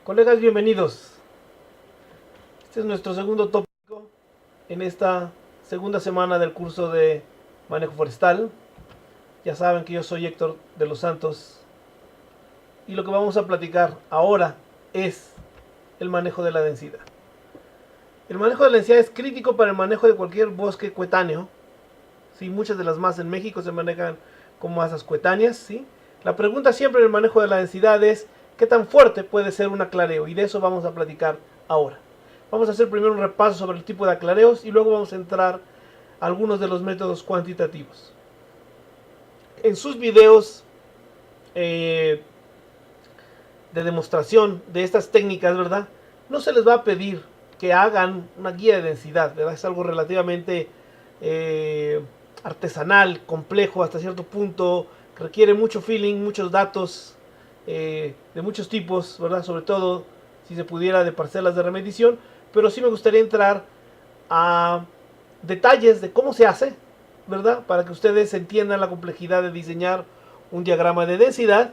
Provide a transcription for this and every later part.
Colegas, bienvenidos. Este es nuestro segundo tópico en esta segunda semana del curso de manejo forestal. Ya saben que yo soy Héctor de los Santos y lo que vamos a platicar ahora es el manejo de la densidad. El manejo de la densidad es crítico para el manejo de cualquier bosque coetáneo. ¿Sí? Muchas de las masas en México se manejan como masas coetáneas. ¿Sí? La pregunta siempre en el manejo de la densidad es ¿qué tan fuerte puede ser un aclareo? Y de eso vamos a platicar ahora. Vamos a hacer primero un repaso sobre el tipo de aclareos y luego vamos a entrar a algunos de los métodos cuantitativos. En sus videos de demostración de estas técnicas, ¿verdad? No se les va a pedir que hagan una guía de densidad, ¿verdad? Es algo relativamente artesanal, complejo hasta cierto punto, que requiere mucho feeling, muchos datos de muchos tipos, ¿verdad? Sobre todo si se pudiera de parcelas de remediación, pero sí me gustaría entrar a detalles de cómo se hace, ¿verdad? Para que ustedes entiendan la complejidad de diseñar un diagrama de densidad,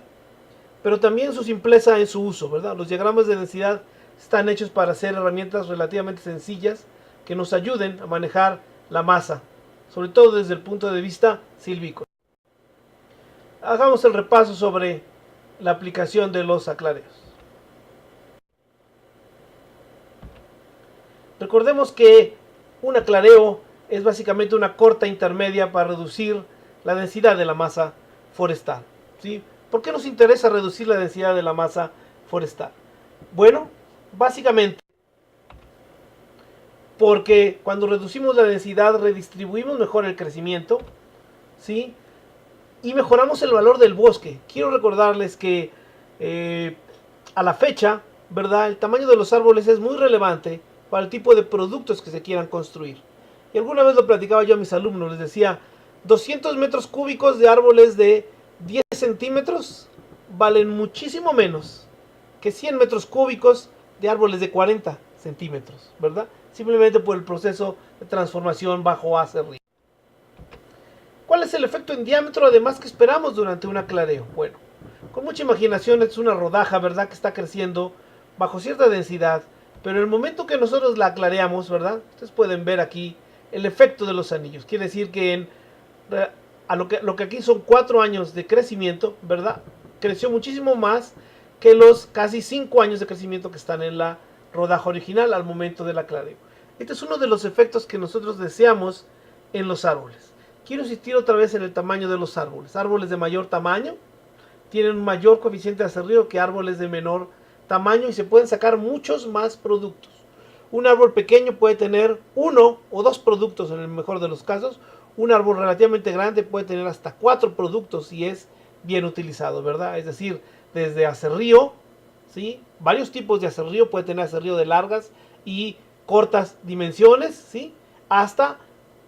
pero también su simpleza en su uso, ¿verdad? Los diagramas de densidad están hechos para ser herramientas relativamente sencillas que nos ayuden a manejar la masa, sobre todo desde el punto de vista silvícola. Hagamos el repaso sobre la aplicación de los aclareos. Recordemos que un aclareo es básicamente una corta intermedia para reducir la densidad de la masa forestal. ¿Sí? ¿Por qué nos interesa reducir la densidad de la masa forestal? Bueno, básicamente porque cuando reducimos la densidad redistribuimos mejor el crecimiento, ¿sí? Y mejoramos el valor del bosque. Quiero recordarles que a la fecha, ¿verdad? El tamaño de los árboles es muy relevante para el tipo de productos que se quieran construir. Y alguna vez lo platicaba yo a mis alumnos, les decía, 200 metros cúbicos de árboles de 10 centímetros valen muchísimo menos que 100 metros cúbicos de árboles de 40 centímetros, ¿verdad? Simplemente por el proceso de transformación bajo hacia arriba. ¿Cuál es el efecto en diámetro además que esperamos durante un aclareo? Bueno, con mucha imaginación es una rodaja, ¿verdad? Que está creciendo bajo cierta densidad, pero en el momento que nosotros la aclareamos, ¿verdad? Ustedes pueden ver aquí el efecto de los anillos. Quiere decir que lo que aquí son 4 años de crecimiento, ¿verdad? Creció muchísimo más que los casi 5 años de crecimiento que están en la rodaja original al momento del aclareo. Este es uno de los efectos que nosotros deseamos en los árboles. Quiero insistir otra vez en el tamaño de los árboles. Árboles de mayor tamaño tienen un mayor coeficiente de aserrío que árboles de menor tamaño y se pueden sacar muchos más productos. Un árbol pequeño puede tener 1 o 2 productos en el mejor de los casos. Un árbol relativamente grande puede tener hasta 4 productos si es bien utilizado, ¿verdad? Es decir, desde aserrío, ¿sí? Varios tipos de aserrío, puede tener aserrío de largas y cortas dimensiones, ¿sí? Hasta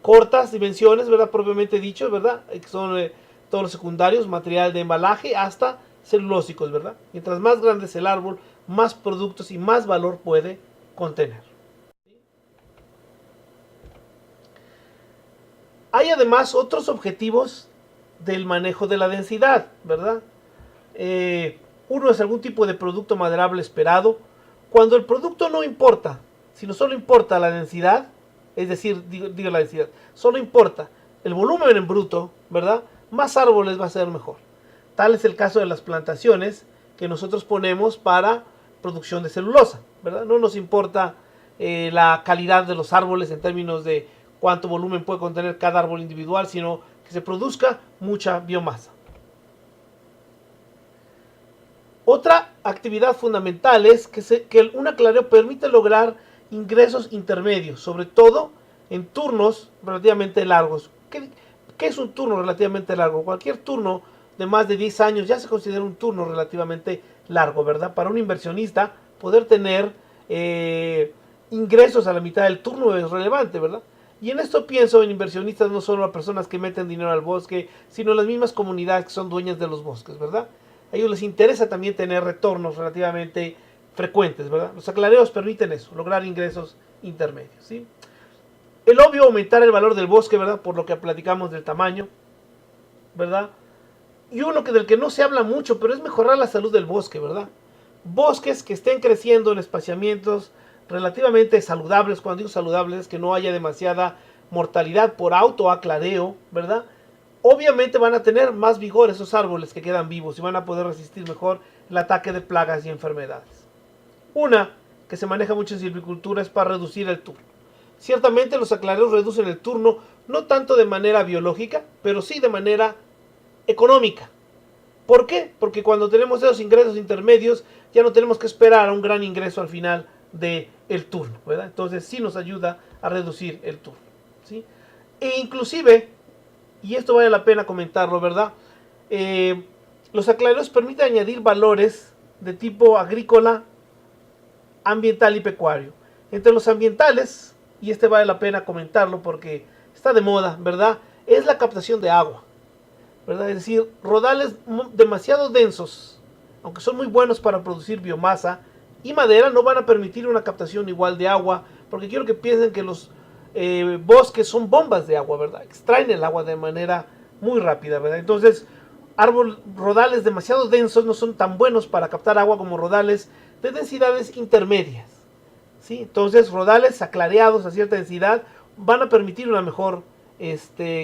cortas dimensiones, ¿verdad? Propiamente dicho, ¿verdad? Que son todos los secundarios, material de embalaje, hasta celulósicos, ¿verdad? Mientras más grande es el árbol, más productos y más valor puede contener. Hay además otros objetivos del manejo de la densidad, ¿verdad? Uno es algún tipo de producto maderable esperado. Cuando el producto no importa, sino solo importa la densidad, es decir, digo la densidad, solo importa el volumen en bruto, ¿verdad? Más árboles va a ser mejor. Tal es el caso de las plantaciones que nosotros ponemos para producción de celulosa, ¿verdad? No nos importa la calidad de los árboles en términos de cuánto volumen puede contener cada árbol individual, sino que se produzca mucha biomasa. Otra actividad fundamental es que un aclareo permite lograr ingresos intermedios, sobre todo en turnos relativamente largos. ¿Qué es un turno relativamente largo? Cualquier turno de más de 10 años ya se considera un turno relativamente largo, ¿verdad? Para un inversionista poder tener ingresos a la mitad del turno es relevante, ¿verdad? Y en esto pienso en inversionistas no solo a personas que meten dinero al bosque, sino las mismas comunidades que son dueñas de los bosques, ¿verdad? A ellos les interesa también tener retornos relativamente frecuentes, ¿verdad? Los aclareos permiten eso, lograr ingresos intermedios, ¿sí? El obvio, aumentar el valor del bosque, ¿verdad? Por lo que platicamos del tamaño, ¿verdad? Y uno del que no se habla mucho, pero es mejorar la salud del bosque, ¿verdad? bosques que estén creciendo en espaciamientos relativamente saludables. Cuando digo saludables, es que no haya demasiada mortalidad por autoaclareo, ¿verdad? Obviamente van a tener más vigor esos árboles que quedan vivos y van a poder resistir mejor el ataque de plagas y enfermedades. Una que se maneja mucho en silvicultura es para reducir el turno. Ciertamente los aclareos reducen el turno, no tanto de manera biológica, pero sí de manera económica. ¿Por qué? Porque cuando tenemos esos ingresos intermedios, ya no tenemos que esperar a un gran ingreso al final del turno, ¿verdad? Entonces sí nos ayuda a reducir el turno, ¿sí? E inclusive, y esto vale la pena comentarlo, ¿verdad? Los aclareos permiten añadir valores de tipo agrícola, ambiental y pecuario. Entre los ambientales, y este vale la pena comentarlo porque está de moda, ¿verdad? Es la captación de agua, ¿verdad? Es decir, rodales demasiado densos, aunque son muy buenos para producir biomasa y madera, no van a permitir una captación igual de agua, porque quiero que piensen que los bosques son bombas de agua, ¿verdad? Extraen el agua de manera muy rápida, ¿verdad? Entonces, rodales demasiado densos no son tan buenos para captar agua como rodales de densidades intermedias, ¿sí? Entonces, rodales aclareados a cierta densidad van a permitir una mejor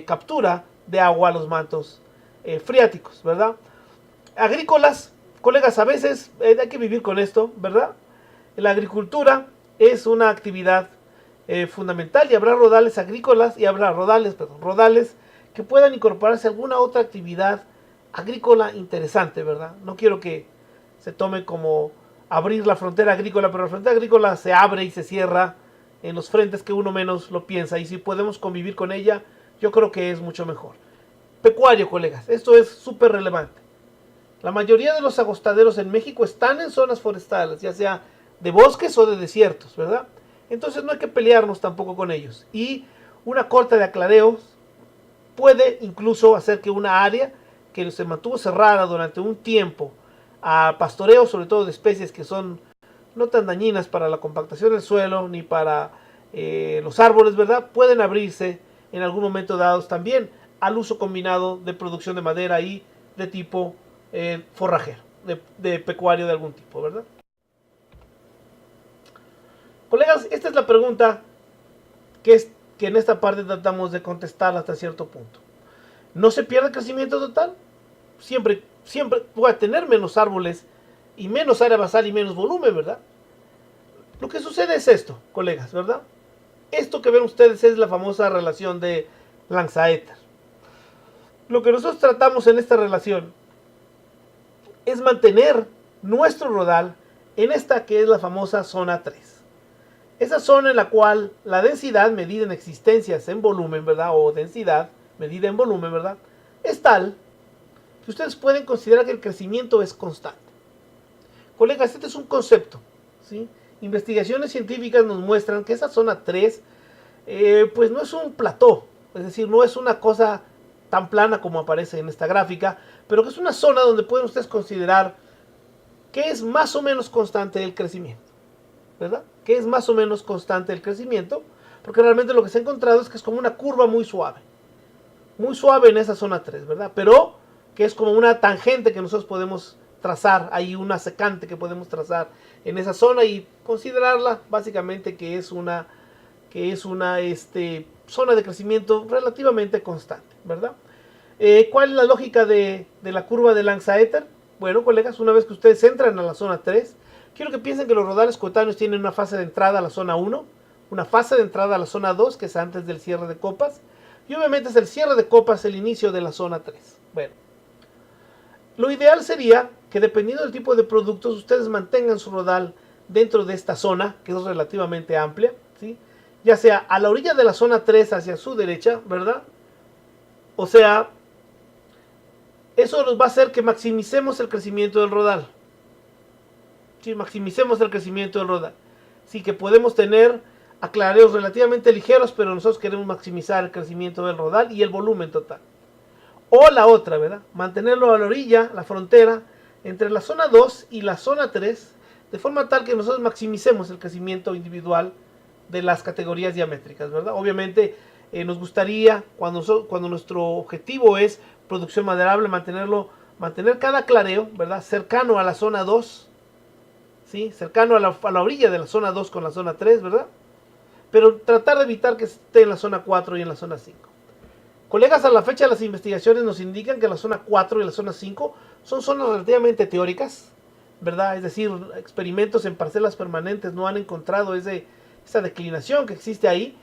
captura de agua a los mantos freáticos, ¿verdad? Agrícolas, colegas, a veces hay que vivir con esto, ¿verdad? La agricultura es una actividad fundamental y habrá rodales agrícolas y habrá rodales que puedan incorporarse a alguna otra actividad agrícola interesante, ¿verdad? No quiero que se tome como abrir la frontera agrícola, pero la frontera agrícola se abre y se cierra en los frentes que uno menos lo piensa, y si podemos convivir con ella, yo creo que es mucho mejor. Pecuario, colegas, esto es súper relevante. La mayoría de los agostaderos en México están en zonas forestales, ya sea de bosques o de desiertos, ¿verdad? Entonces no hay que pelearnos tampoco con ellos. Y una corta de aclareos puede incluso hacer que una área que se mantuvo cerrada durante un tiempo a pastoreo, sobre todo de especies que son no tan dañinas para la compactación del suelo ni para los árboles, ¿verdad? Pueden abrirse en algún momento dados también al uso combinado de producción de madera y de tipo forrajero, de pecuario de algún tipo, ¿verdad? Colegas, esta es la pregunta que en esta parte tratamos de contestar hasta cierto punto. ¿No se pierde el crecimiento total? Siempre voy a tener menos árboles y menos área basal y menos volumen, ¿verdad? Lo que sucede es esto, colegas, ¿verdad? Esto que ven ustedes es la famosa relación de Lanzhaeter. Lo que nosotros tratamos en esta relación es mantener nuestro rodal en esta que es la famosa zona 3. Esa zona en la cual la densidad medida en existencias en volumen, ¿verdad? O densidad medida en volumen, ¿verdad? Es tal que ustedes pueden considerar que el crecimiento es constante. Colegas, este es un concepto, ¿sí? Investigaciones científicas nos muestran que esa zona 3 pues no es un plató, es decir, no es una cosa tan plana como aparece en esta gráfica, pero que es una zona donde pueden ustedes considerar que es más o menos constante el crecimiento, ¿verdad? Que es más o menos constante el crecimiento, porque realmente lo que se ha encontrado es que es como una curva muy suave en esa zona 3, ¿verdad? Pero que es como una tangente que nosotros podemos trazar, hay una secante que podemos trazar en esa zona y considerarla básicamente que es una zona de crecimiento relativamente constante, ¿verdad? ¿Cuál es la lógica de la curva de Lanzhaeter? Bueno, colegas, una vez que ustedes entran a la zona 3, quiero que piensen que los rodales coetáneos tienen una fase de entrada a la zona 1, una fase de entrada a la zona 2, que es antes del cierre de copas, y obviamente es el cierre de copas el inicio de la zona 3. Bueno, lo ideal sería que dependiendo del tipo de productos, ustedes mantengan su rodal dentro de esta zona, que es relativamente amplia, ¿sí? Ya sea a la orilla de la zona 3 hacia su derecha, ¿verdad? O sea, eso nos va a hacer que maximicemos el crecimiento del rodal. Sí, maximicemos el crecimiento del rodal. Sí, que podemos tener aclareos relativamente ligeros, pero nosotros queremos maximizar el crecimiento del rodal y el volumen total. O la otra, ¿verdad? Mantenerlo a la orilla, la frontera, entre la zona 2 y la zona 3, de forma tal que nosotros maximicemos el crecimiento individual de las categorías diamétricas, ¿verdad? Obviamente nos gustaría, cuando nuestro objetivo es producción maderable, mantener cada clareo, ¿verdad? Cercano a la zona 2, ¿sí? Cercano a la orilla de la zona 2 con la zona 3, ¿verdad? Pero tratar de evitar que esté en la zona 4 y en la zona 5. Colegas, a la fecha las investigaciones nos indican que la zona 4 y la zona 5 son zonas relativamente teóricas, ¿verdad? Es decir, experimentos en parcelas permanentes no han encontrado esa declinación que existe ahí,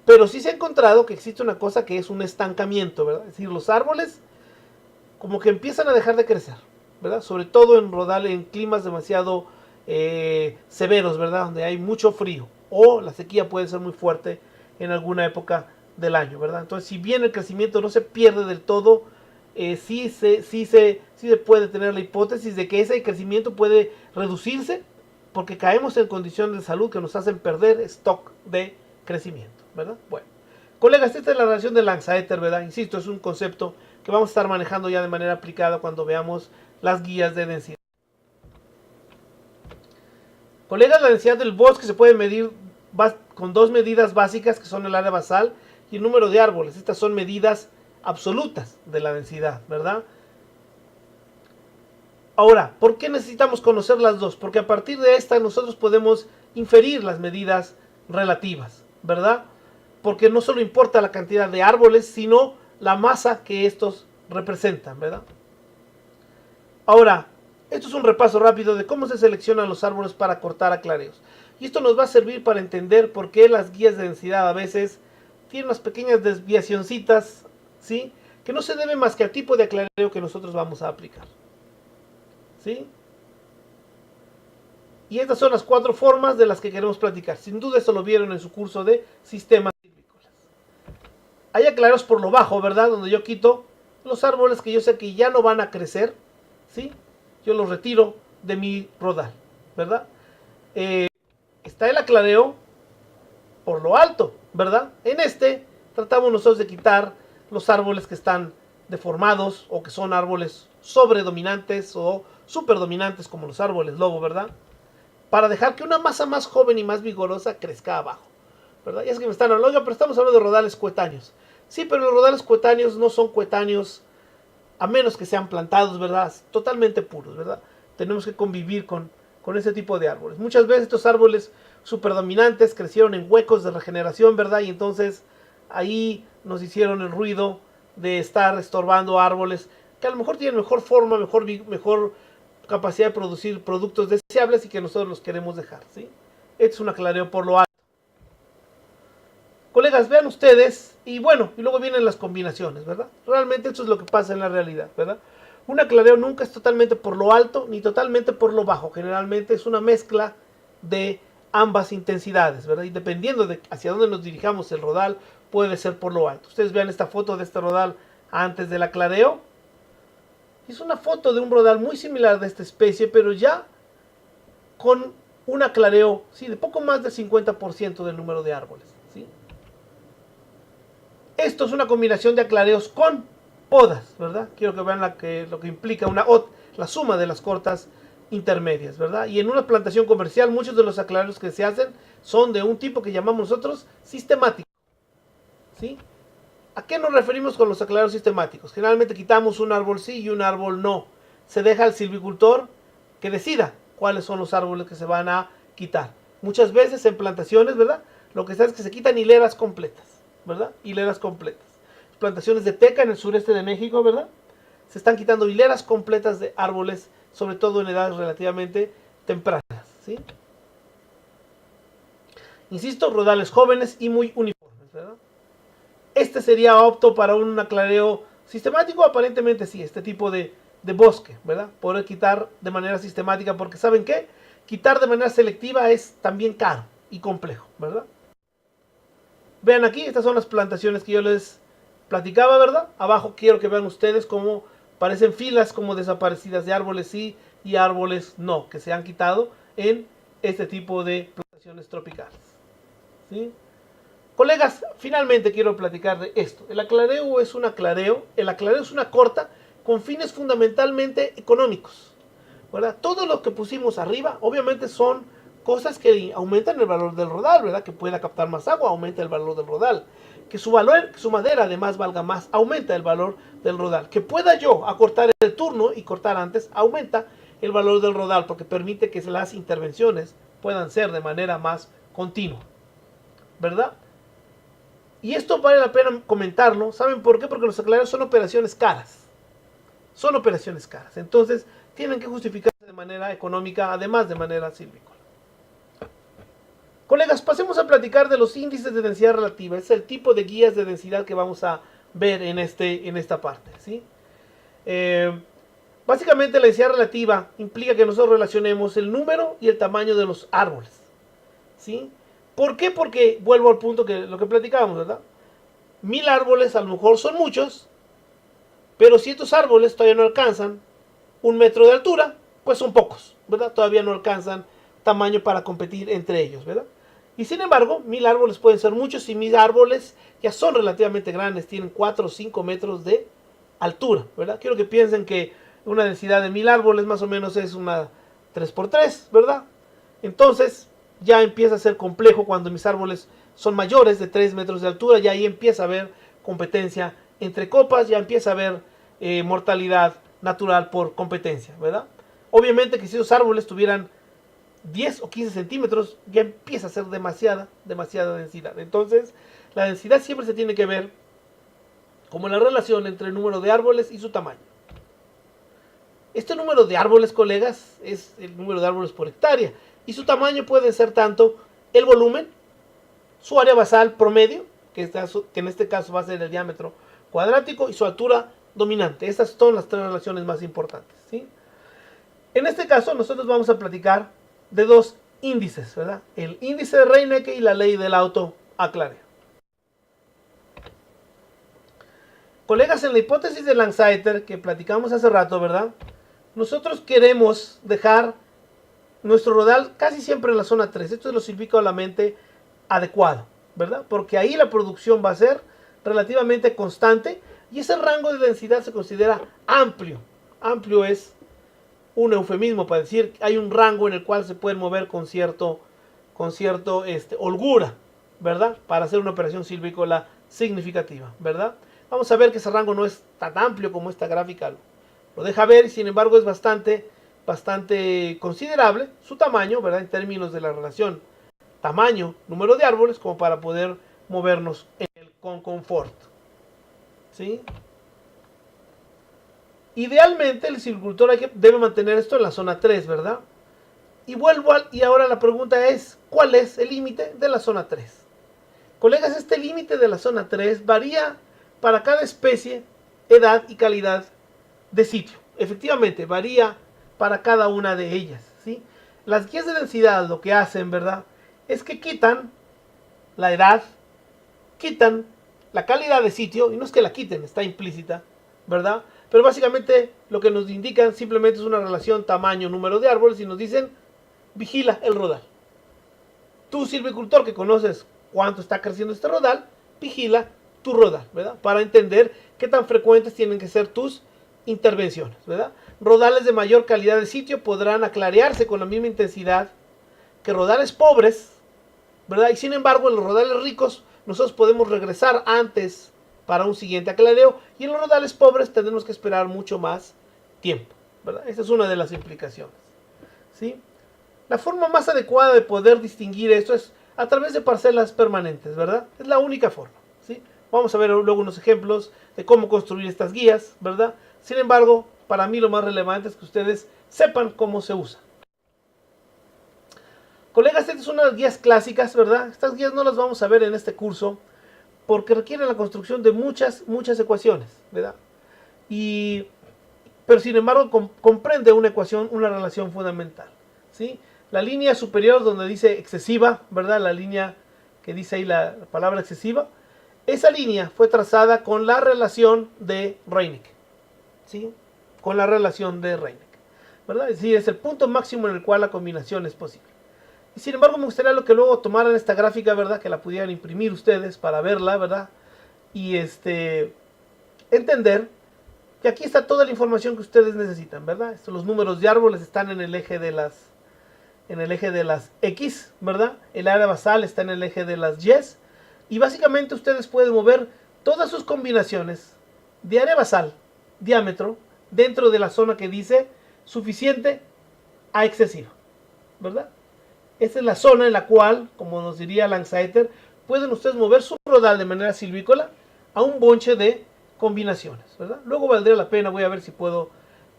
pero sí se ha encontrado que existe una cosa que es un estancamiento, ¿verdad? Es decir, los árboles como que empiezan a dejar de crecer, ¿verdad? Sobre todo en rodal, en climas demasiado severos, ¿verdad? Donde hay mucho frío o la sequía puede ser muy fuerte en alguna época del año, ¿verdad? Entonces, si bien el crecimiento no se pierde del todo, sí se puede tener la hipótesis de que ese crecimiento puede reducirse porque caemos en condiciones de salud que nos hacen perder stock de crecimiento, ¿verdad? Bueno, colegas, esta es la relación de Landsaeter, ¿verdad? Insisto, es un concepto que vamos a estar manejando ya de manera aplicada cuando veamos las guías de densidad. Colegas, la densidad del bosque se puede medir con dos medidas básicas que son el área basal y el número de árboles. Estas son medidas absolutas de la densidad, ¿verdad? Ahora, ¿por qué necesitamos conocer las dos? Porque a partir de esta nosotros podemos inferir las medidas relativas, ¿verdad? Porque no solo importa la cantidad de árboles, sino la masa que estos representan, ¿verdad? Ahora, esto es un repaso rápido de cómo se seleccionan los árboles para cortar aclareos. Y esto nos va a servir para entender por qué las guías de densidad a veces tienen unas pequeñas desviacioncitas, ¿sí? Que no se debe más que al tipo de aclareo que nosotros vamos a aplicar, ¿sí? Y estas son las 4 formas de las que queremos platicar. Sin duda eso lo vieron en su curso de sistemas silvícolas. Hay aclareos por lo bajo, ¿verdad? Donde yo quito los árboles que yo sé que ya no van a crecer, ¿sí? Yo los retiro de mi rodal, ¿verdad? Está el aclareo por lo alto, ¿verdad? En este tratamos nosotros de quitar los árboles que están deformados o que son árboles sobredominantes o superdominantes como los árboles lobo, ¿verdad? Para dejar que una masa más joven y más vigorosa crezca abajo, ¿verdad? Ya es que me están hablando, pero estamos hablando de rodales coetáneos. Sí, pero los rodales coetáneos no son coetáneos a menos que sean plantados, ¿verdad? Totalmente puros, ¿verdad? Tenemos que convivir con ese tipo de árboles. Muchas veces estos árboles superdominantes crecieron en huecos de regeneración, ¿verdad? Y entonces ahí nos hicieron el ruido de estar estorbando árboles que a lo mejor tienen mejor forma, mejor capacidad de producir productos deseables y que nosotros los queremos dejar, ¿sí? Este es un aclareo por lo alto. Colegas, vean ustedes, y bueno, y luego vienen las combinaciones, ¿verdad? Realmente esto es lo que pasa en la realidad, ¿verdad? Un aclareo nunca es totalmente por lo alto ni totalmente por lo bajo. Generalmente es una mezcla de ambas intensidades, ¿verdad? Y dependiendo de hacia dónde nos dirijamos el rodal, puede ser por lo alto. Ustedes vean esta foto de este rodal antes del aclareo. Es una foto de un rodal muy similar de esta especie, pero ya con un aclareo, sí, de poco más del 50% del número de árboles, ¿sí? Esto es una combinación de aclareos con podas, ¿verdad? Quiero que vean lo que implica la suma de las cortas intermedias, ¿verdad? Y en una plantación comercial muchos de los aclareos que se hacen son de un tipo que llamamos nosotros sistemático, ¿sí? ¿A qué nos referimos con los aclareos sistemáticos? Generalmente quitamos un árbol sí y un árbol no. Se deja al silvicultor que decida cuáles son los árboles que se van a quitar. Muchas veces en plantaciones, ¿verdad? Lo que se hace es que se quitan hileras completas, ¿verdad? Hileras completas. Plantaciones de teca en el sureste de México, ¿verdad? Se están quitando hileras completas de árboles, sobre todo en edades relativamente tempranas, ¿sí? Insisto, rodales jóvenes y muy uniformes, ¿verdad? Este sería apto para un aclareo sistemático, aparentemente sí, este tipo de bosque, ¿verdad? Poder quitar de manera sistemática, porque ¿saben qué? Quitar de manera selectiva es también caro y complejo, ¿verdad? Vean aquí, estas son las plantaciones que yo les platicaba, ¿verdad? Abajo quiero que vean ustedes cómo parecen filas como desaparecidas de árboles sí y árboles no, que se han quitado en este tipo de plantaciones tropicales, ¿sí? Colegas, finalmente quiero platicar de esto. El aclareo es un aclareo, el aclareo es una corta con fines fundamentalmente económicos, ¿verdad? Todo lo que pusimos arriba, obviamente son cosas que aumentan el valor del rodal, ¿verdad? Que pueda captar más agua, aumenta el valor del rodal. Que su madera además valga más, aumenta el valor del rodal. Que pueda yo acortar el turno y cortar antes, aumenta el valor del rodal, porque permite que las intervenciones puedan ser de manera más continua, ¿verdad? Y esto vale la pena comentarlo. ¿Saben por qué? Porque los aclareos son operaciones caras. Son operaciones caras. Entonces, tienen que justificarse de manera económica, además de manera silvícola. Colegas, pasemos a platicar de los índices de densidad relativa. Es el tipo de guías de densidad que vamos a ver en esta parte, ¿sí? Básicamente la densidad relativa implica que nosotros relacionemos el número y el tamaño de los árboles, ¿sí? ¿Por qué? Porque vuelvo al punto que lo que platicábamos, ¿verdad? 1000 árboles a lo mejor son muchos, pero si estos árboles todavía no alcanzan 1 metro de altura, pues son pocos, ¿verdad? Todavía no alcanzan tamaño para competir entre ellos, ¿verdad? Y sin embargo, 1000 árboles pueden ser muchos y 1000 árboles ya son relativamente grandes, tienen 4 o 5 metros de altura, ¿verdad? Quiero que piensen que una densidad de 1000 árboles más o menos es una 3×3, ¿verdad? Entonces, ya empieza a ser complejo cuando mis árboles son mayores de 3 metros de altura, ya ahí empieza a haber competencia entre copas, ya empieza a haber mortalidad natural por competencia, ¿verdad? Obviamente que si esos árboles tuvieran 10 o 15 centímetros, ya empieza a ser demasiada densidad. Entonces, la densidad siempre se tiene que ver como la relación entre el número de árboles y su tamaño. Este número de árboles, colegas, es el número de árboles por hectárea. Y su tamaño puede ser tanto el volumen, su área basal promedio, que en este caso va a ser el diámetro cuadrático, y su altura dominante. Estas son las 3 relaciones más importantes, ¿sí? En este caso nosotros vamos a platicar de 2 índices, ¿verdad? El índice de Reinecke y la ley del autoaclareo. Colegas, en la hipótesis de Landseiter que platicamos hace rato, ¿verdad? Nosotros queremos dejar nuestro rodal casi siempre en la zona 3. Esto es lo silvícolamente adecuado, ¿verdad? Porque ahí la producción va a ser relativamente constante y ese rango de densidad se considera amplio. Amplio es un eufemismo para decir que hay un rango en el cual se pueden mover con cierto holgura, ¿verdad? Para hacer una operación silvícola significativa, ¿verdad? Vamos a ver que ese rango no es tan amplio como esta gráfica lo deja ver, y sin embargo es bastante considerable su tamaño, ¿verdad? En términos de la relación tamaño, número de árboles, como para poder movernos con confort, ¿sí? Idealmente el silvicultor debe mantener esto en la zona 3, ¿verdad? Y ahora la pregunta es, ¿cuál es el límite de la zona 3? Colegas, este límite de la zona 3 varía para cada especie, edad y calidad de sitio. Efectivamente, varía para cada una de ellas, ¿sí? Las guías de densidad lo que hacen, ¿verdad?, es que quitan la edad, quitan la calidad de sitio, y no es que la quiten, está implícita, ¿verdad? Pero básicamente lo que nos indican simplemente es una relación tamaño-número de árboles y nos dicen, vigila el rodal. Tú, silvicultor, que conoces cuánto está creciendo este rodal, vigila tu rodal, ¿verdad? Para entender qué tan frecuentes tienen que ser tus intervenciones, ¿verdad? Rodales de mayor calidad de sitio podrán aclarearse con la misma intensidad que rodales pobres, ¿verdad? Y sin embargo, en los rodales ricos nosotros podemos regresar antes para un siguiente aclareo, y en los rodales pobres tendremos que esperar mucho más tiempo, ¿verdad? Esa es una de las implicaciones, ¿sí? La forma más adecuada de poder distinguir esto es a través de parcelas permanentes, ¿verdad? Es la única forma, ¿sí? Vamos a ver luego unos ejemplos de cómo construir estas guías, ¿verdad? Sin embargo, para mí lo más relevante es que ustedes sepan cómo se usa. Colegas, estas son unas guías clásicas, ¿verdad? Estas guías no las vamos a ver en este curso porque requieren la construcción de muchas ecuaciones, ¿verdad? Pero sin embargo comprende una ecuación, una relación fundamental, ¿sí? La línea superior donde dice excesiva, ¿verdad? La línea que dice ahí la palabra excesiva, esa línea fue trazada con la relación de Reinecke, ¿sí? Con la relación de Reinecke, ¿verdad? Es decir, es el punto máximo en el cual la combinación es posible. Y sin embargo me gustaría que luego tomaran esta gráfica, ¿verdad? Que la pudieran imprimir ustedes para verla, ¿verdad? Y entender que aquí está toda la información que ustedes necesitan, ¿verdad? Los números de árboles están en el eje de las X, ¿verdad? El área basal está en el eje de las Y. Y básicamente ustedes pueden mover todas sus combinaciones de área basal, diámetro, dentro de la zona que dice suficiente a excesiva, ¿verdad? Esta es la zona en la cual, como nos diría Langsaiter, pueden ustedes mover su rodal de manera silvícola a un bonche de combinaciones, ¿verdad? Luego valdría la pena, voy a ver si puedo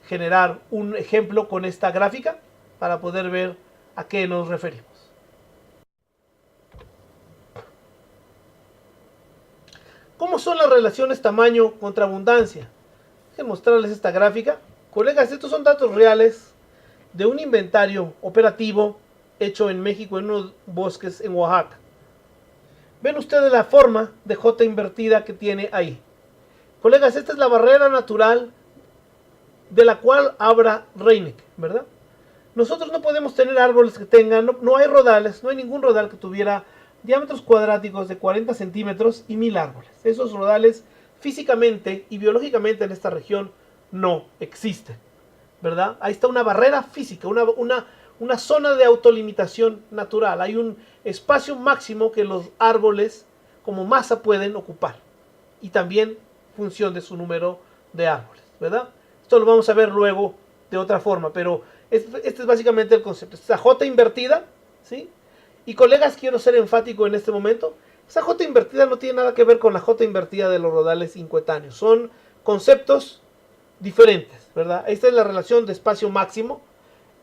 generar un ejemplo con esta gráfica para poder ver a qué nos referimos. ¿Cómo son las relaciones tamaño contra abundancia? Déjenme mostrarles esta gráfica. Colegas, estos son datos reales de un inventario operativo hecho en México en unos bosques en Oaxaca. Ven ustedes la forma de J invertida que tiene ahí. Colegas, esta es la barrera natural de la cual habla Reineke, ¿verdad? Nosotros no podemos tener árboles que tengan, no hay rodales, no hay ningún rodal que tuviera diámetros cuadráticos de 40 centímetros y 1000 árboles. Esos rodales físicamente y biológicamente en esta región no existen, ¿verdad? Ahí está una barrera física, una zona de autolimitación natural. Hay un espacio máximo que los árboles como masa pueden ocupar y también función de su número de árboles, ¿verdad? Esto lo vamos a ver luego de otra forma, pero este es básicamente el concepto. Esta J invertida, ¿sí? Y colegas, quiero ser enfático en este momento. Esa J invertida no tiene nada que ver con la J invertida de los rodales incoetáneos. Son conceptos diferentes, ¿verdad? Esta es la relación de espacio máximo.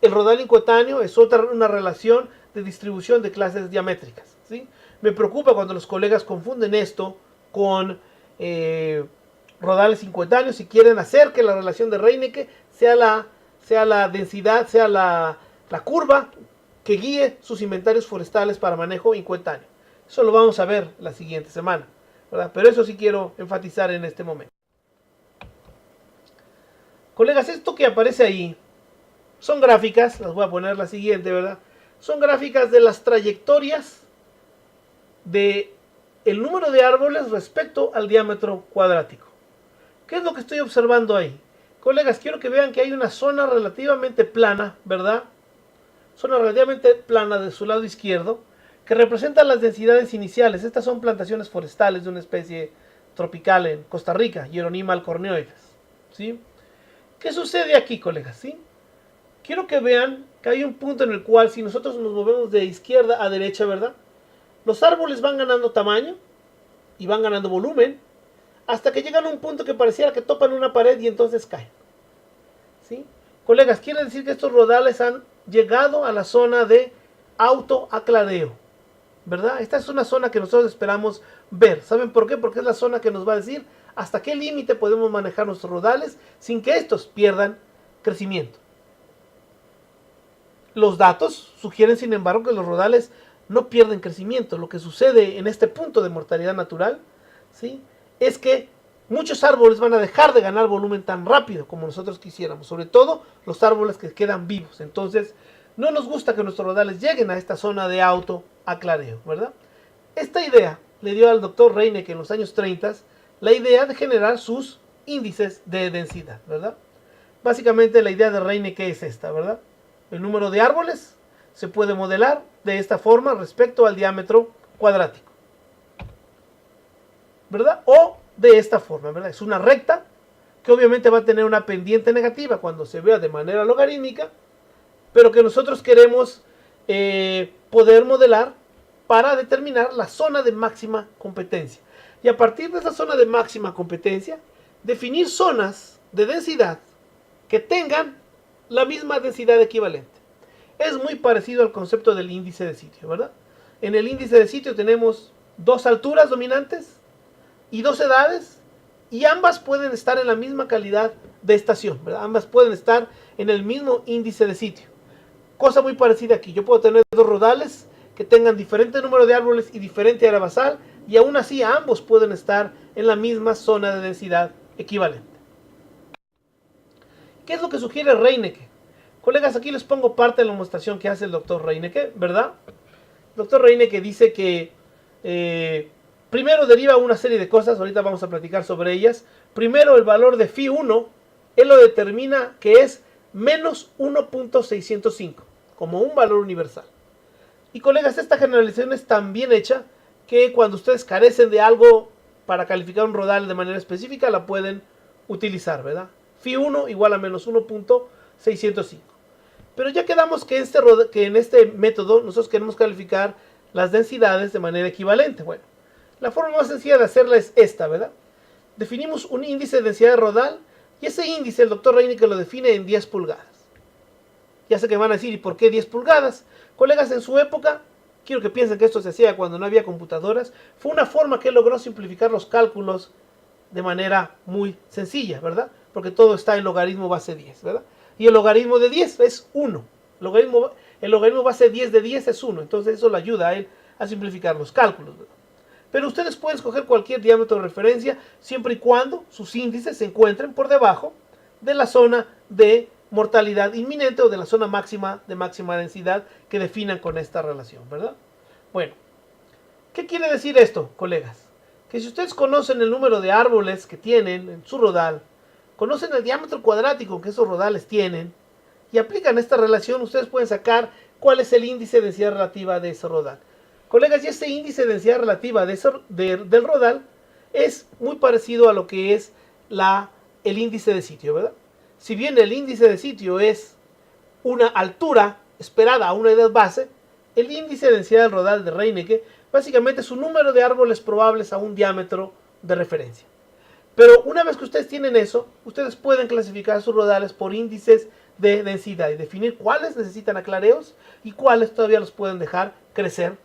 El rodal incoetáneo es una relación de distribución de clases diamétricas, ¿sí? Me preocupa cuando los colegas confunden esto con rodales incoetáneos y quieren hacer que la relación de Reineke sea la densidad, sea la curva que guíe sus inventarios forestales para manejo incoetáneo. Eso lo vamos a ver la siguiente semana, ¿verdad? Pero eso sí quiero enfatizar en este momento. Colegas, esto que aparece ahí son gráficas, las voy a poner la siguiente, ¿verdad? Son gráficas de las trayectorias de el número de árboles respecto al diámetro cuadrático. ¿Qué es lo que estoy observando ahí? Colegas, quiero que vean que hay una zona relativamente plana, ¿verdad? Zona relativamente plana de su lado izquierdo, que representa las densidades iniciales. Estas son plantaciones forestales de una especie tropical en Costa Rica, Hieronyma alcorneoides, ¿sí? ¿Qué sucede aquí, colegas? ¿Sí? Quiero que vean que hay un punto en el cual si nosotros nos movemos de izquierda a derecha, ¿verdad? Los árboles van ganando tamaño y van ganando volumen hasta que llegan a un punto que pareciera que topan una pared y entonces caen, ¿sí? Colegas, quiere decir que estos rodales han llegado a la zona de autoaclareo, ¿verdad? Esta es una zona que nosotros esperamos ver. ¿Saben por qué? Porque es la zona que nos va a decir hasta qué límite podemos manejar nuestros rodales sin que estos pierdan crecimiento. Los datos sugieren, sin embargo, que los rodales no pierden crecimiento. Lo que sucede en este punto de mortalidad natural, ¿sí?, es que muchos árboles van a dejar de ganar volumen tan rápido como nosotros quisiéramos, sobre todo los árboles que quedan vivos. Entonces, no nos gusta que nuestros rodales lleguen a esta zona de autoaclareo, ¿verdad? Esta idea le dio al doctor Reineke en los años 30 la idea de generar sus índices de densidad, ¿verdad? Básicamente la idea de Reineke es esta, ¿verdad? El número de árboles se puede modelar de esta forma respecto al diámetro cuadrático, ¿verdad? O de esta forma, ¿verdad? Es una recta que obviamente va a tener una pendiente negativa cuando se vea de manera logarítmica, pero que nosotros queremos poder modelar para determinar la zona de máxima competencia. Y a partir de esa zona de máxima competencia, definir zonas de densidad que tengan la misma densidad equivalente. Es muy parecido al concepto del índice de sitio, ¿verdad? En el índice de sitio tenemos dos alturas dominantes y dos edades, y ambas pueden estar en la misma calidad de estación, ¿verdad? Ambas pueden estar en el mismo índice de sitio. Cosa muy parecida aquí. Yo puedo tener dos rodales que tengan diferente número de árboles y diferente área basal, y aún así ambos pueden estar en la misma zona de densidad equivalente. ¿Qué es lo que sugiere Reineke? Colegas, aquí les pongo parte de la demostración que hace el doctor Reineke, ¿verdad? El doctor Reineke dice que primero deriva una serie de cosas, ahorita vamos a platicar sobre ellas. Primero, el valor de Φ1, él lo determina que es menos 1.605, como un valor universal. Y colegas, esta generalización es tan bien hecha que cuando ustedes carecen de algo para calificar un rodal de manera específica, la pueden utilizar, ¿verdad? Φ1 igual a menos 1.605. Pero ya quedamos que en este método nosotros queremos calificar las densidades de manera equivalente. Bueno, la forma más sencilla de hacerla es esta, ¿verdad? Definimos un índice de densidad de rodal y ese índice el doctor Reinecke lo define en 10 pulgadas. Ya sé que van a decir, ¿y por qué 10 pulgadas? Colegas, en su época, quiero que piensen que esto se hacía cuando no había computadoras, fue una forma que logró simplificar los cálculos de manera muy sencilla, ¿verdad? Porque todo está en logaritmo base 10, ¿verdad? Y el logaritmo de 10 es 1. El logaritmo base 10 de 10 es 1. Entonces eso le ayuda a él a simplificar los cálculos, ¿verdad? Pero ustedes pueden escoger cualquier diámetro de referencia siempre y cuando sus índices se encuentren por debajo de la zona de mortalidad inminente o de la zona máxima de máxima densidad que definan con esta relación, ¿verdad? Bueno, ¿qué quiere decir esto, colegas? Que si ustedes conocen el número de árboles que tienen en su rodal, conocen el diámetro cuadrático que esos rodales tienen y aplican esta relación, ustedes pueden sacar cuál es el índice de densidad relativa de ese rodal. Colegas, y este índice de densidad relativa del rodal es muy parecido a lo que es el índice de sitio, ¿verdad? Si bien el índice de sitio es una altura esperada a una edad base, el índice de densidad del rodal de Reinecke básicamente es un número de árboles probables a un diámetro de referencia. Pero una vez que ustedes tienen eso, ustedes pueden clasificar sus rodales por índices de densidad y definir cuáles necesitan aclareos y cuáles todavía los pueden dejar crecer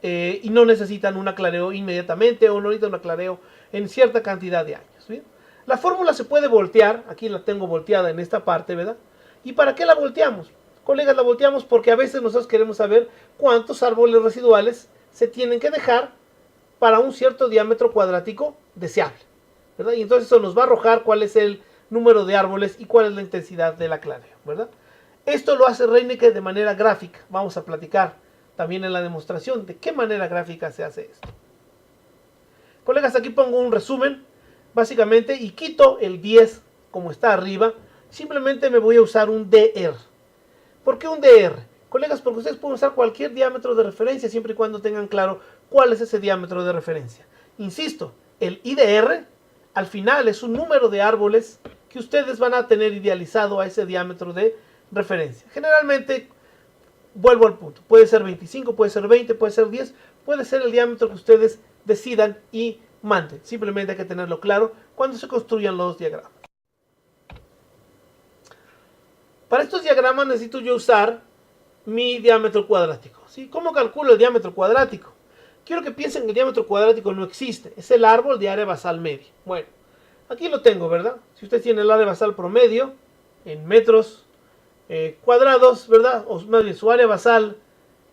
y no necesitan un aclareo inmediatamente o no necesitan un aclareo en cierta cantidad de años. ¿Bien? La fórmula se puede voltear, aquí la tengo volteada en esta parte, ¿verdad? ¿Y para qué la volteamos? Colegas, la volteamos porque a veces nosotros queremos saber cuántos árboles residuales se tienen que dejar para un cierto diámetro cuadrático deseable, ¿verdad? Y entonces eso nos va a arrojar cuál es el número de árboles y cuál es la intensidad del aclareo, ¿verdad? Esto lo hace Reinecke de manera gráfica. Vamos a platicar también en la demostración de qué manera gráfica se hace esto. Colegas, aquí pongo un resumen, básicamente, y quito el 10 como está arriba. Simplemente me voy a usar un DR. ¿Por qué un DR? Colegas, porque ustedes pueden usar cualquier diámetro de referencia siempre y cuando tengan claro cuál es ese diámetro de referencia. Insisto, el IDR al final es un número de árboles que ustedes van a tener idealizado a ese diámetro de referencia. Generalmente, vuelvo al punto, puede ser 25, puede ser 20, puede ser 10, puede ser el diámetro que ustedes decidan y manden. Simplemente hay que tenerlo claro cuando se construyan los diagramas. Para estos diagramas necesito yo usar mi diámetro cuadrático, ¿sí? ¿Cómo calculo el diámetro cuadrático? Quiero que piensen que el diámetro cuadrático no existe, es el árbol de área basal media. Bueno, aquí lo tengo, ¿verdad? Si ustedes tienen el área basal promedio en metros cuadrados, ¿verdad? O más bien su área basal,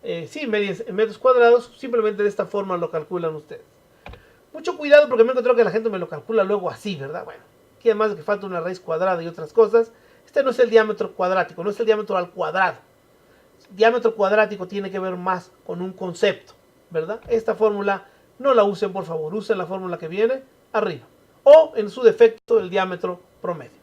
media en metros cuadrados, simplemente de esta forma lo calculan ustedes. Mucho cuidado porque me he encontrado que la gente me lo calcula luego así, ¿verdad? Bueno, aquí además de que falta una raíz cuadrada y otras cosas, este no es el diámetro cuadrático, no es el diámetro al cuadrado. El diámetro cuadrático tiene que ver más con un concepto, ¿verdad? Esta fórmula no la usen, por favor, usen la fórmula que viene arriba. O, en su defecto, el diámetro promedio.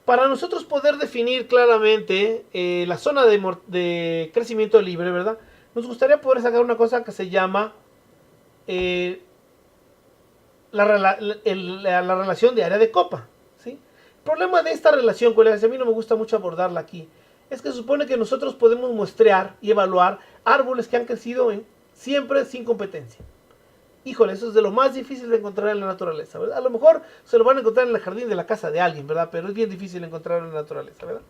Para nosotros poder definir claramente la zona de crecimiento libre, ¿verdad? Nos gustaría poder sacar una cosa que se llama la relación de área de copa, ¿sí? El problema de esta relación, colegas, y a mí no me gusta mucho abordarla aquí, es que se supone que nosotros podemos muestrear y evaluar árboles que han crecido siempre sin competencia. Híjole, eso es de lo más difícil de encontrar en la naturaleza, ¿verdad? A lo mejor se lo van a encontrar en el jardín de la casa de alguien, ¿verdad? Pero es bien difícil encontrarlo en la naturaleza, ¿verdad?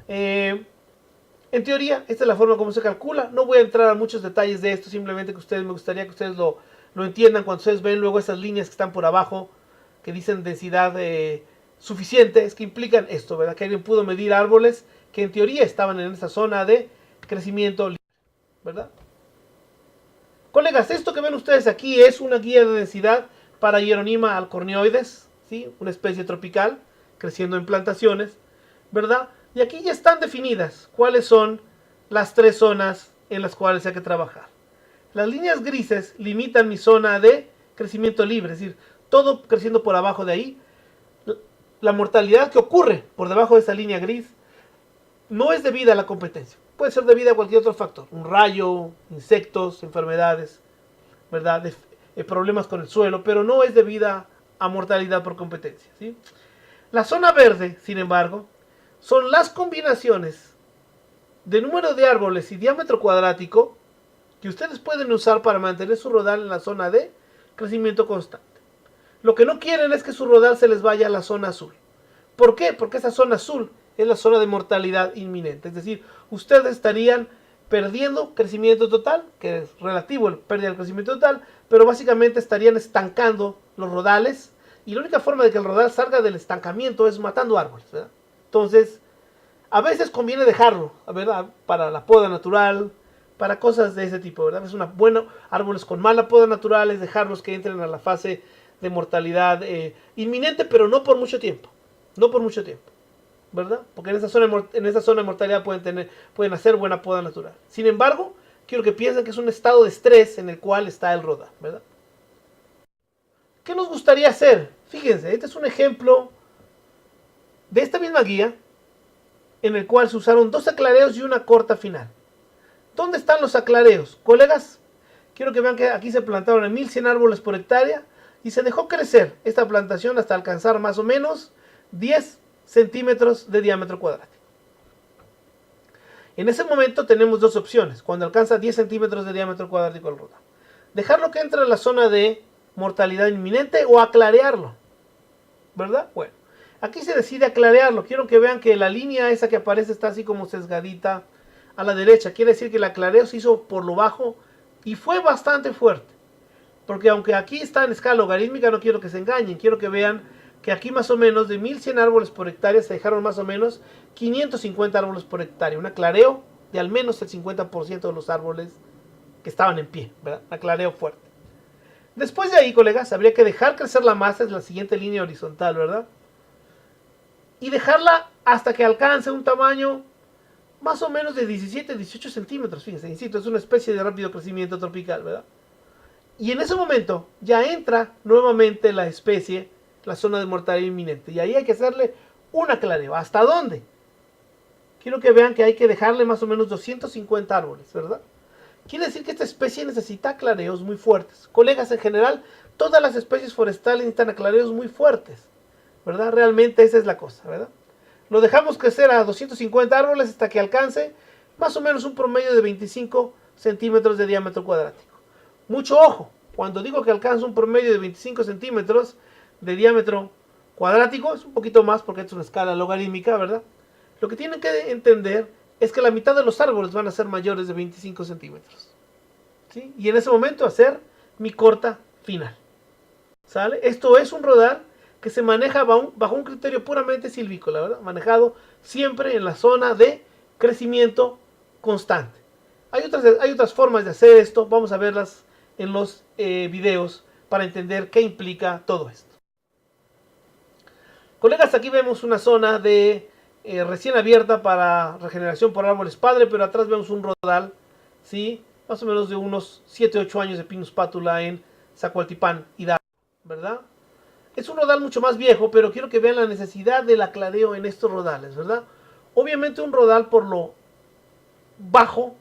En teoría, esta es la forma como se calcula. No voy a entrar a muchos detalles de esto, simplemente me gustaría que ustedes lo entiendan cuando ustedes ven luego esas líneas que están por abajo, que dicen densidad suficiente, es que implican esto, ¿verdad? Que alguien pudo medir árboles que en teoría estaban en esa zona de crecimiento libre, ¿verdad? Colegas, esto que ven ustedes aquí es una guía de densidad para Hieronima alcornioides, ¿sí? Una especie tropical, creciendo en plantaciones, ¿verdad? Y aquí ya están definidas cuáles son las 3 zonas en las cuales hay que trabajar. Las líneas grises limitan mi zona de crecimiento libre, es decir, todo creciendo por abajo de ahí. La mortalidad que ocurre por debajo de esa línea gris no es debida a la competencia. Puede ser debida a cualquier otro factor. Un rayo, insectos, enfermedades, ¿verdad? Problemas con el suelo, pero no es debida a mortalidad por competencia, ¿sí? La zona verde, sin embargo, son las combinaciones de número de árboles y diámetro cuadrático que ustedes pueden usar para mantener su rodal en la zona de crecimiento constante. Lo que no quieren es que su rodal se les vaya a la zona azul. ¿Por qué? Porque esa zona azul es la zona de mortalidad inminente. Es decir, ustedes estarían perdiendo crecimiento total, que es relativo el pérdida del crecimiento total, pero básicamente estarían estancando los rodales, y la única forma de que el rodal salga del estancamiento es matando árboles, ¿verdad? Entonces, a veces conviene dejarlo, ¿verdad? Para la poda natural, para cosas de ese tipo, ¿verdad? Es una buena, árboles con mala poda natural es dejarlos que entren a la fase de mortalidad inminente, pero no por mucho tiempo, no por mucho tiempo, ¿verdad? Porque en esa zona de mortalidad pueden hacer buena poda natural. Sin embargo, quiero que piensen que es un estado de estrés en el cual está el rodal, ¿verdad? ¿Qué nos gustaría hacer? Fíjense, este es un ejemplo de esta misma guía en el cual se usaron 2 aclareos y una corta final. ¿Dónde están los aclareos? Colegas, quiero que vean que aquí se plantaron a 1100 árboles por hectárea y se dejó crecer esta plantación hasta alcanzar más o menos 10 centímetros de diámetro cuadrático. En ese momento tenemos dos opciones, cuando alcanza 10 centímetros de diámetro cuadrático el rodal. Dejarlo que entre en la zona de mortalidad inminente o aclarearlo, ¿verdad? Bueno, aquí se decide aclarearlo. Quiero que vean que la línea esa que aparece está así como sesgadita a la derecha. Quiere decir que el aclareo se hizo por lo bajo y fue bastante fuerte. Porque aunque aquí está en escala logarítmica, no quiero que se engañen. Quiero que vean que aquí más o menos de 1100 árboles por hectárea se dejaron más o menos 550 árboles por hectárea. Un aclareo de al menos el 50% de los árboles que estaban en pie, ¿verdad? Un aclareo fuerte. Después de ahí, colegas, habría que dejar crecer la masa, es la siguiente línea horizontal, ¿verdad? Y dejarla hasta que alcance un tamaño más o menos de 17, 18 centímetros. Fíjense, insisto, es una especie de rápido crecimiento tropical, ¿verdad? Y en ese momento ya entra nuevamente la especie, la zona de mortalidad inminente. Y ahí hay que hacerle un aclareo. ¿Hasta dónde? Quiero que vean que hay que dejarle más o menos 250 árboles, ¿verdad? Quiere decir que esta especie necesita aclareos muy fuertes. Colegas, en general, todas las especies forestales necesitan aclareos muy fuertes, ¿verdad? Realmente esa es la cosa, ¿verdad? Lo dejamos crecer a 250 árboles hasta que alcance más o menos un promedio de 25 centímetros de diámetro cuadrático. Mucho ojo, cuando digo que alcanza un promedio de 25 centímetros de diámetro cuadrático, es un poquito más porque es una escala logarítmica, ¿verdad? Lo que tienen que entender es que la mitad de los árboles van a ser mayores de 25 centímetros. ¿Sí? Y en ese momento hacer mi corta final. ¿Sale? Esto es un rodal que se maneja bajo un criterio puramente silvícola, ¿verdad? Manejado siempre en la zona de crecimiento constante. Hay otras formas de hacer esto, vamos a verlas en los videos para entender qué implica todo esto. Colegas, aquí vemos una zona de recién abierta para regeneración por árboles padre, pero atrás vemos un rodal, ¿sí? Más o menos de unos 7-8 años de Pinus patula en Zacualtipán, Hidalgo, ¿verdad? Es un rodal mucho más viejo, pero quiero que vean la necesidad del aclareo en estos rodales, ¿verdad? Obviamente un rodal por lo bajo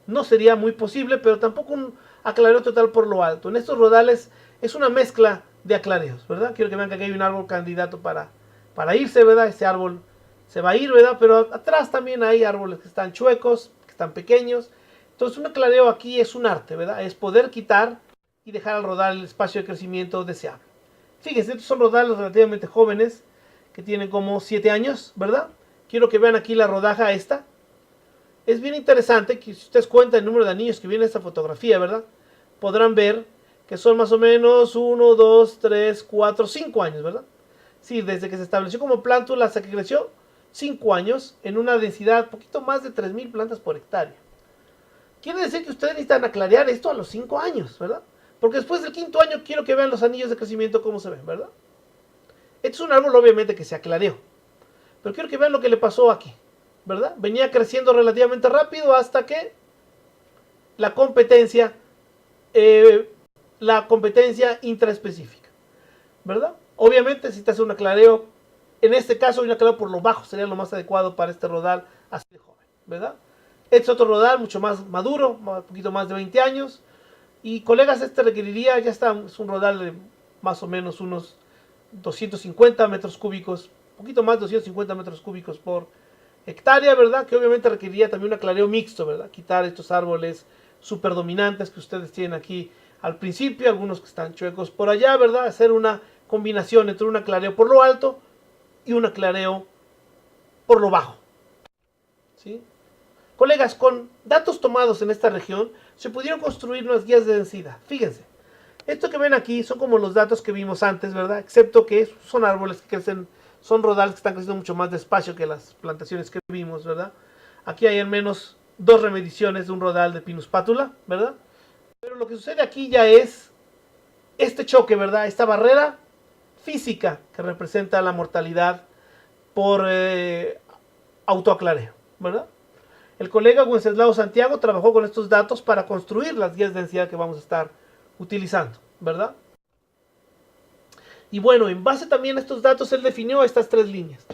no sería muy posible, pero tampoco un aclareo total por lo alto. En estos rodales es una mezcla de aclareos, ¿verdad? Quiero que vean que aquí hay un árbol candidato para irse, ¿verdad? Este árbol se va a ir, ¿verdad? Pero atrás también hay árboles que están chuecos, que están pequeños. Entonces un aclareo aquí es un arte, ¿verdad? Es poder quitar y dejar al rodal el espacio de crecimiento deseable. Fíjense, estos son rodales relativamente jóvenes, que tienen como 7 años, ¿verdad? Quiero que vean aquí la rodaja esta. Es bien interesante que si ustedes cuentan el número de anillos que viene en esta fotografía, ¿verdad? Podrán ver que son más o menos 1, 2, 3, 4, 5 años, ¿verdad? Sí, desde que se estableció como plántula hasta que creció, 5 años en una densidad poquito más de 3000 plantas por hectárea. Quiere decir que ustedes necesitan aclarear esto a los 5 años, ¿verdad? Porque después del 5.º año quiero que vean los anillos de crecimiento cómo se ven, ¿verdad? Este es un árbol obviamente que se aclareó. Pero quiero que vean lo que le pasó aquí, ¿verdad? Venía creciendo relativamente rápido hasta que la competencia intraespecífica, ¿verdad? Obviamente si te hace un aclareo, en este caso un aclareo por lo bajo sería lo más adecuado para este rodal así de joven, ¿verdad? Este es otro rodal mucho más maduro, un poquito más de 20 años. Y colegas, este requeriría, ya está, es un rodal de más o menos unos 250 metros cúbicos, un poquito más de 250 metros cúbicos por hectárea, ¿verdad? Que obviamente requeriría también un aclareo mixto, ¿verdad? Quitar estos árboles super dominantes que ustedes tienen aquí al principio, algunos que están chuecos por allá, ¿verdad? Hacer una combinación entre un aclareo por lo alto y un aclareo por lo bajo, ¿sí? Colegas, con datos tomados en esta región, se pudieron construir unas guías de densidad. Fíjense, esto que ven aquí son como los datos que vimos antes, ¿verdad? Excepto que son árboles que crecen, son rodales que están creciendo mucho más despacio que las plantaciones que vimos, ¿verdad? Aquí hay al menos 2 remediciones de un rodal de Pinus patula, ¿verdad? Pero lo que sucede aquí ya es este choque, ¿verdad? Esta barrera física que representa la mortalidad por autoaclareo, ¿verdad? El colega Wenceslao Santiago trabajó con estos datos para construir las guías de densidad que vamos a estar utilizando, ¿verdad? Y bueno, en base también a estos datos, él definió estas 3 líneas,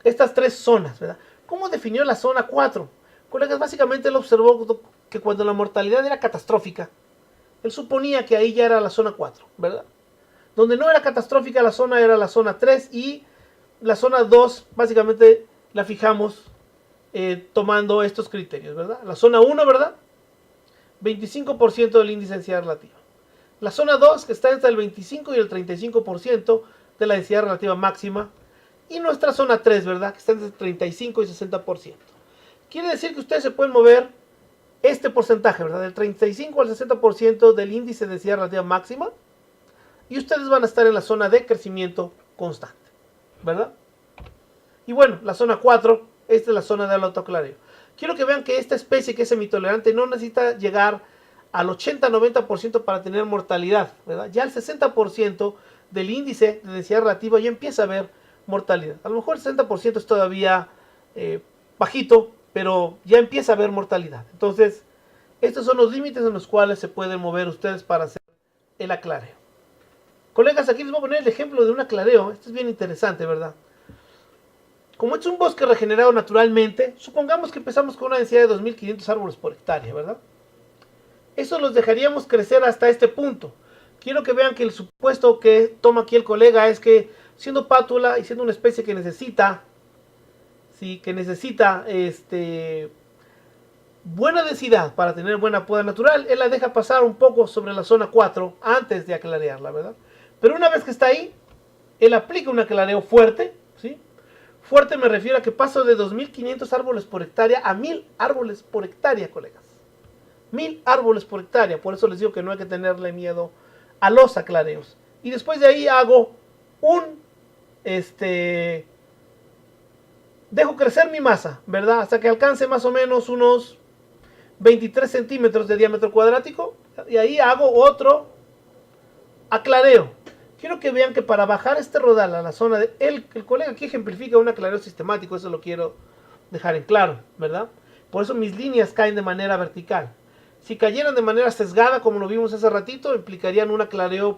estas 3 zonas, ¿verdad? ¿Cómo definió la zona 4? Colegas, básicamente él observó que cuando la mortalidad era catastrófica, él suponía que ahí ya era la zona 4, ¿verdad? Donde no era catastrófica la zona era la zona 3 y la zona 2 básicamente la fijamos tomando estos criterios, ¿verdad? La zona 1, ¿verdad? 25% del índice de densidad relativa. La zona 2, que está entre el 25 y el 35% de la densidad relativa máxima. Y nuestra zona 3, ¿verdad? Que está entre el 35 y 60%. Quiere decir que ustedes se pueden mover este porcentaje, ¿verdad? Del 35 al 60% del índice de densidad relativa máxima. Y ustedes van a estar en la zona de crecimiento constante, ¿verdad? Y bueno, la zona 4, esta es la zona del autoaclareo. Quiero que vean que esta especie que es semitolerante no necesita llegar al 80-90% para tener mortalidad, ¿verdad? Ya el 60% del índice de densidad relativa ya empieza a haber mortalidad. A lo mejor el 60% es todavía bajito, pero ya empieza a haber mortalidad. Entonces, estos son los límites en los cuales se pueden mover ustedes para hacer el aclareo. Colegas, aquí les voy a poner el ejemplo de un aclareo. Esto es bien interesante, ¿verdad? Como es un bosque regenerado naturalmente, supongamos que empezamos con una densidad de 2500 árboles por hectárea, ¿verdad? Eso los dejaríamos crecer hasta este punto. Quiero que vean que el supuesto que toma aquí el colega es que siendo pátula y siendo una especie que necesita, ¿sí? Que necesita buena densidad para tener buena poda natural, él la deja pasar un poco sobre la zona 4 antes de aclarearla, ¿verdad? Pero una vez que está ahí, él aplica un aclareo fuerte, ¿sí? Fuerte me refiero a que paso de 2500 árboles por hectárea a 1000 árboles por hectárea, colegas. 1000 árboles por hectárea. Por eso les digo que no hay que tenerle miedo a los aclareos. Y después de ahí hago dejo crecer mi masa, ¿verdad? Hasta que alcance más o menos unos 23 centímetros de diámetro cuadrático. Y ahí hago otro aclareo. Quiero que vean que para bajar este rodal a la zona de... El colega aquí ejemplifica un aclareo sistemático. Eso lo quiero dejar en claro, ¿verdad? Por eso mis líneas caen de manera vertical. Si cayeran de manera sesgada, como lo vimos hace ratito, implicarían un aclareo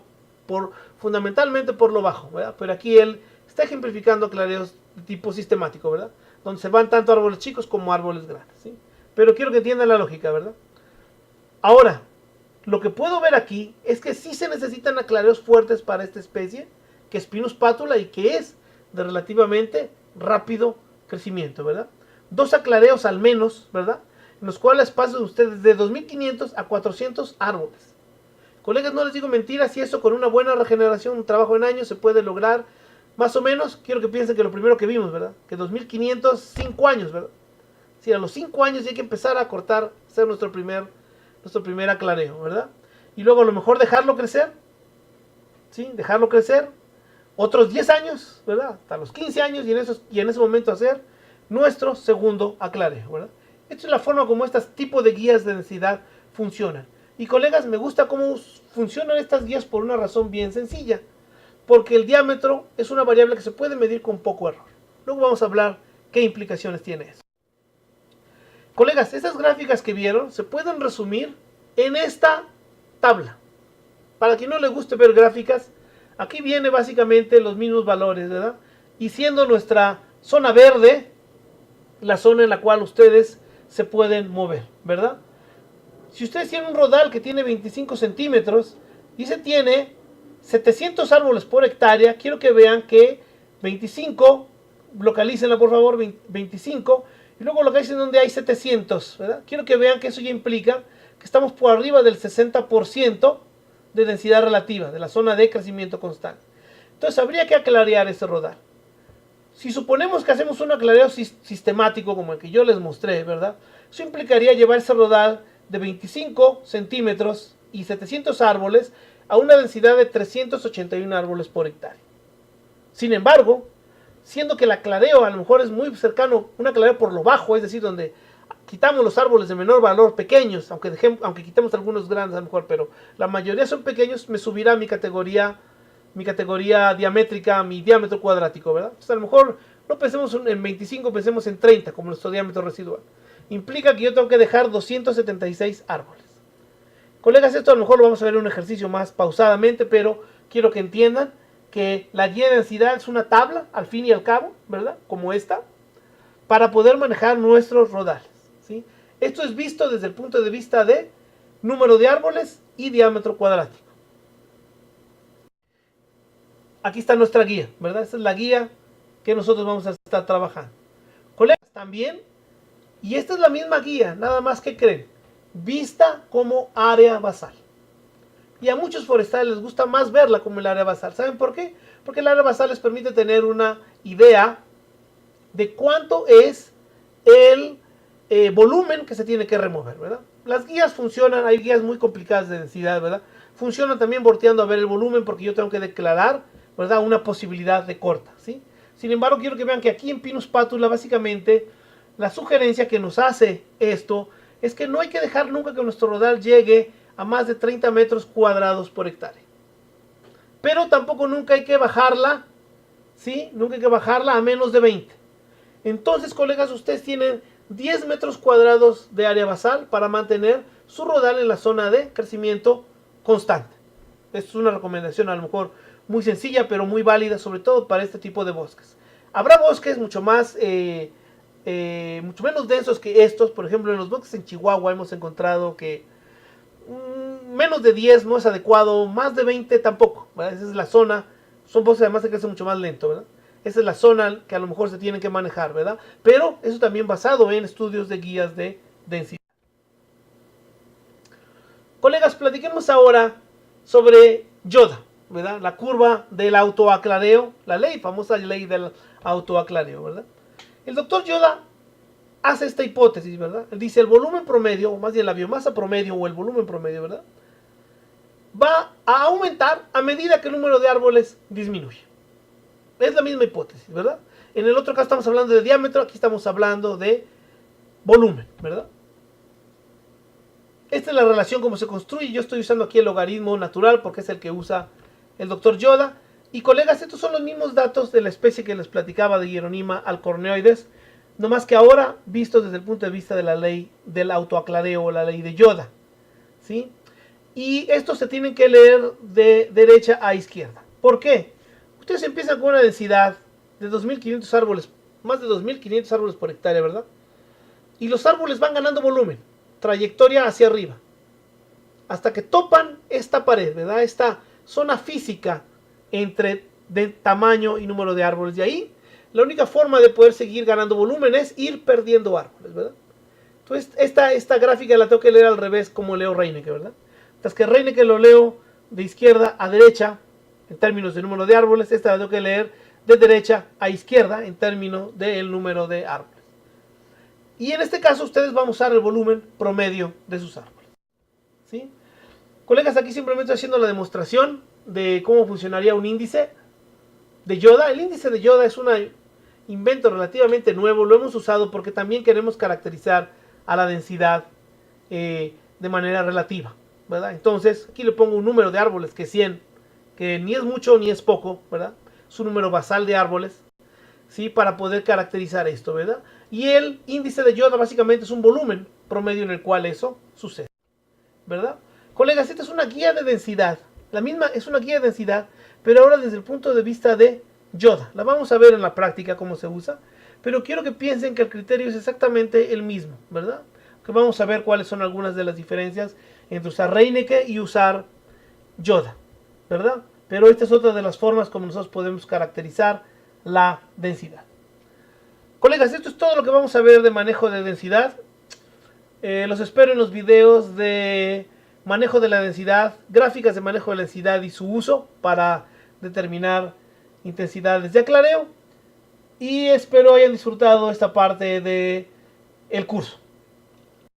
fundamentalmente por lo bajo, ¿verdad? Pero aquí él está ejemplificando aclareos de tipo sistemático, ¿verdad? Donde se van tanto árboles chicos como árboles grandes, ¿sí? Pero quiero que entiendan la lógica, ¿verdad? Ahora, lo que puedo ver aquí es que sí se necesitan aclareos fuertes para esta especie, que es Pinus patula y que es de relativamente rápido crecimiento, ¿verdad? 2 aclareos al menos, ¿verdad? En los cuales pasan ustedes de 2500 a 400 árboles. Colegas, no les digo mentiras, y eso con una buena regeneración, un trabajo en años, se puede lograr más o menos. Quiero que piensen que lo primero que vimos, ¿verdad? Que 2500, 5 años, ¿verdad? Si a los 5 años hay que empezar a cortar, hacer nuestro primer aclareo, ¿verdad? Y luego a lo mejor dejarlo crecer, ¿sí? Dejarlo crecer otros 10 años, ¿verdad? Hasta los 15 años y en ese momento hacer nuestro segundo aclareo, ¿verdad? Esta es la forma como este tipo de guías de densidad funcionan. Y colegas, me gusta cómo funcionan estas guías por una razón bien sencilla. Porque el diámetro es una variable que se puede medir con poco error. Luego vamos a hablar qué implicaciones tiene eso. Colegas, estas gráficas que vieron se pueden resumir en esta tabla. Para quien no le guste ver gráficas, aquí viene básicamente los mismos valores, ¿verdad? Y siendo nuestra zona verde, la zona en la cual ustedes se pueden mover, ¿verdad? Si ustedes tienen un rodal que tiene 25 centímetros y se tiene 700 árboles por hectárea, quiero que vean que 25, localícenla por favor, 25, y luego localicen donde hay 700, ¿verdad? Quiero que vean que eso ya implica que estamos por arriba del 60% de densidad relativa, de la zona de crecimiento constante. Entonces habría que aclarear ese rodal. Si suponemos que hacemos un aclareo sistemático como el que yo les mostré, ¿verdad? Eso implicaría llevar ese rodal de 25 centímetros y 700 árboles a una densidad de 381 árboles por hectárea. Sin embargo, siendo que el aclareo a lo mejor es muy cercano, un aclareo por lo bajo, es decir, donde quitamos los árboles de menor valor pequeños, aunque quitemos algunos grandes a lo mejor, pero la mayoría son pequeños, me subirá mi categoría diamétrica, mi diámetro cuadrático, ¿verdad? Entonces a lo mejor no pensemos en 25, pensemos en 30 como nuestro diámetro residual. Implica que yo tengo que dejar 276 árboles. Colegas, esto a lo mejor lo vamos a ver en un ejercicio más pausadamente, pero quiero que entiendan que la guía de densidad es una tabla, al fin y al cabo, ¿verdad? Como esta, para poder manejar nuestros rodales, ¿sí? Esto es visto desde el punto de vista de número de árboles y diámetro cuadrático. Aquí está nuestra guía, ¿verdad? Esta es la guía que nosotros vamos a estar trabajando. Colegas, también, y esta es la misma guía, nada más que creen, vista como área basal. Y a muchos forestales les gusta más verla como el área basal. ¿Saben por qué? Porque el área basal les permite tener una idea de cuánto es el volumen que se tiene que remover, ¿verdad? Las guías funcionan, hay guías muy complicadas de densidad, ¿verdad? Funcionan también volteando a ver el volumen porque yo tengo que declarar, ¿verdad? Una posibilidad de corta, ¿sí? Sin embargo, quiero que vean que aquí en Pinus Patula, básicamente, la sugerencia que nos hace esto es que no hay que dejar nunca que nuestro rodal llegue a más de 30 metros cuadrados por hectárea. Pero tampoco nunca hay que bajarla, ¿sí? Nunca hay que bajarla a menos de 20. Entonces, colegas, ustedes tienen 10 metros cuadrados de área basal para mantener su rodal en la zona de crecimiento constante. Esto es una recomendación a lo mejor muy sencilla, pero muy válida, sobre todo para este tipo de bosques. Habrá bosques mucho menos densos que estos. Por ejemplo, en los bosques en Chihuahua hemos encontrado que menos de 10 no es adecuado, más de 20 tampoco, ¿verdad? Esa es la zona, son bosques además que crecen mucho más lento, ¿verdad? Esa es la zona que a lo mejor se tienen que manejar, ¿verdad? Pero eso también basado en estudios de guías de densidad. Colegas, platiquemos ahora sobre Yoda, ¿verdad? La curva del autoaclareo, la famosa ley del autoaclareo, ¿verdad? El doctor Yoda hace esta hipótesis, ¿verdad? Él dice el volumen promedio, o más bien la biomasa promedio o el volumen promedio, ¿verdad? Va a aumentar a medida que el número de árboles disminuye. Es la misma hipótesis, ¿verdad? En el otro caso estamos hablando de diámetro, aquí estamos hablando de volumen, ¿verdad? Esta es la relación como se construye. Yo estoy usando aquí el logaritmo natural porque es el que usa el doctor Yoda. Y colegas, estos son los mismos datos de la especie que les platicaba de Hieronima alcorneoides, no más que ahora vistos desde el punto de vista de la ley del autoaclareo o la ley de Yoda, ¿sí? Y estos se tienen que leer de derecha a izquierda. ¿Por qué? Ustedes empiezan con una densidad de 2.500 árboles, más de 2.500 árboles por hectárea, ¿verdad? Y los árboles van ganando volumen, trayectoria hacia arriba, hasta que topan esta pared, ¿verdad? Esta zona física entre de tamaño y número de árboles. De ahí, la única forma de poder seguir ganando volumen es ir perdiendo árboles, ¿verdad? Entonces, esta gráfica la tengo que leer al revés como leo Reineke, ¿verdad? Mientras que Reineke lo leo de izquierda a derecha, en términos de número de árboles, esta la tengo que leer de derecha a izquierda, en términos del número de árboles. Y en este caso, ustedes van a usar el volumen promedio de sus árboles, ¿sí? Colegas, aquí simplemente estoy haciendo la demostración de cómo funcionaría un índice de Yoda. El índice de Yoda es un invento relativamente nuevo, lo hemos usado porque también queremos caracterizar a la densidad de manera relativa, ¿verdad? Entonces, aquí le pongo un número de árboles que es 100, que ni es mucho ni es poco, ¿verdad? Es un número basal de árboles, ¿sí? Para poder caracterizar esto, ¿verdad? Y el índice de Yoda básicamente es un volumen promedio en el cual eso sucede, ¿verdad? Colegas, esta es una guía de densidad. La misma es una guía de densidad, pero ahora desde el punto de vista de Yoda. La vamos a ver en la práctica cómo se usa, pero quiero que piensen que el criterio es exactamente el mismo, ¿verdad? Que vamos a ver cuáles son algunas de las diferencias entre usar Reineke y usar Yoda, ¿verdad? pero esta es otra de las formas como nosotros podemos caracterizar la densidad. Colegas, esto es todo lo que vamos a ver de manejo de densidad. Los espero en los videos de manejo de la densidad, gráficas de manejo de la densidad y su uso para determinar intensidades de aclareo. Y espero hayan disfrutado esta parte del curso.